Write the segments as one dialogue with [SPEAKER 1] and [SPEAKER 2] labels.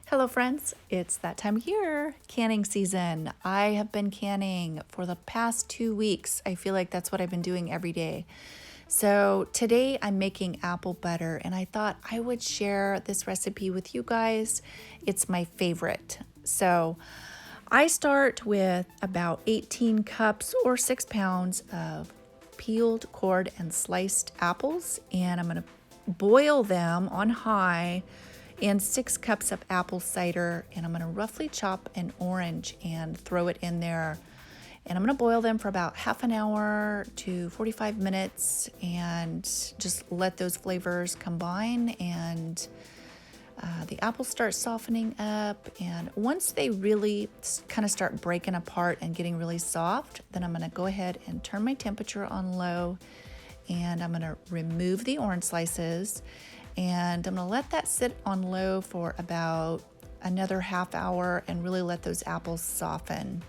[SPEAKER 1] Hello friends, it's that time of year, canning season. I have been canning for the past 2 weeks. I feel like that's what I've been doing every day. So today I'm making apple butter and I thought I would share this recipe with you guys. It's my favorite. So I start with about 18 cups or 6 pounds of peeled, cored, and sliced apples, and I'm going to boil them on high in 6 cups of apple cider, and I'm going to roughly chop an orange and throw it in there. And I'm going to boil them for about half an hour to 45 minutes and just let those flavors combine and the apples start softening up. And once they really kind of start breaking apart and getting really soft, then I'm going to go ahead and turn my temperature on low, and I'm going to remove the orange slices, and I'm going to let that sit on low for about another half hour and really let those apples soften.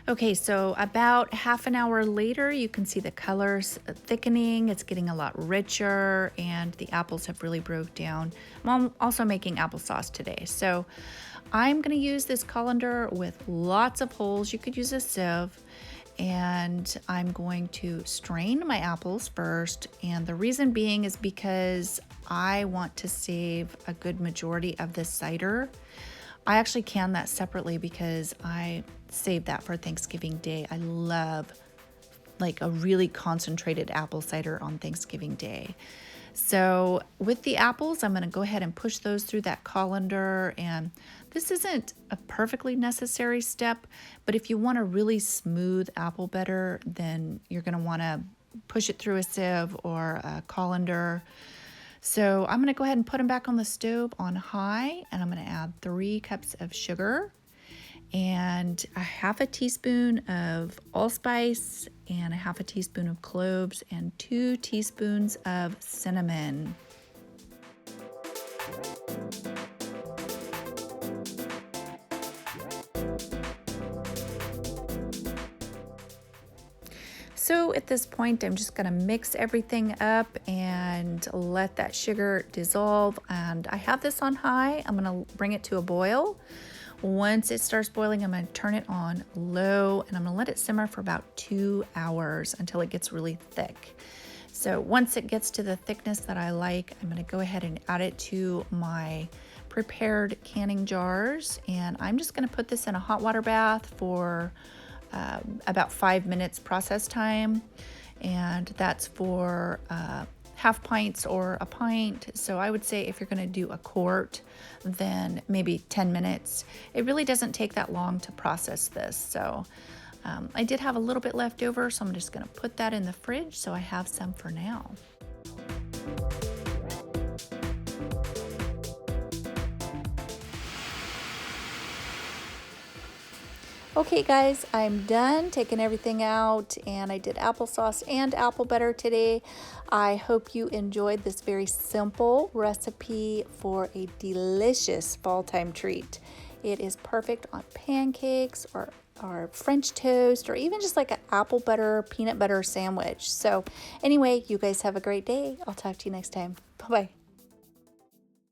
[SPEAKER 1] Okay, so about half an hour later, you can see the colors thickening. It's getting a lot richer and the apples have really broke down. I'm also making applesauce today. So I'm gonna use this colander with lots of holes. You could use a sieve, and I'm going to strain my apples first. And the reason being is because I want to save a good majority of the cider. I actually can that separately because I save that for Thanksgiving Day. I love like a really concentrated apple cider on Thanksgiving Day. So with the apples, I'm going to go ahead and push those through that colander. And this isn't a perfectly necessary step, but if you want a really smooth apple butter, then you're going to want to push it through a sieve or a colander. So I'm going to go ahead and put them back on the stove on high, and I'm going to add 3 cups of sugar and a half a teaspoon of allspice and a half a teaspoon of cloves and 2 teaspoons of cinnamon. So at this point, I'm just gonna mix everything up and let that sugar dissolve. And I have this on high. I'm gonna bring it to a boil. Once it starts boiling, I'm gonna turn it on low and I'm gonna let it simmer for about 2 hours until it gets really thick. So once it gets to the thickness that I like, I'm gonna go ahead and add it to my prepared canning jars. And I'm just gonna put this in a hot water bath for about 5 minutes process time, and that's for half pints or a pint. So I would say if you're going to do a quart, then maybe 10 minutes. It really doesn't take that long to process this. So I did have a little bit left over, so I'm just going to put that in the fridge so I have some for now. Okay guys, I'm done taking everything out, and I did applesauce and apple butter today. I hope you enjoyed this very simple recipe for a delicious fall time treat. It is perfect on pancakes or French toast, or even just like an apple butter, peanut butter sandwich. So anyway, you guys have a great day. I'll talk to you next time. Bye-bye.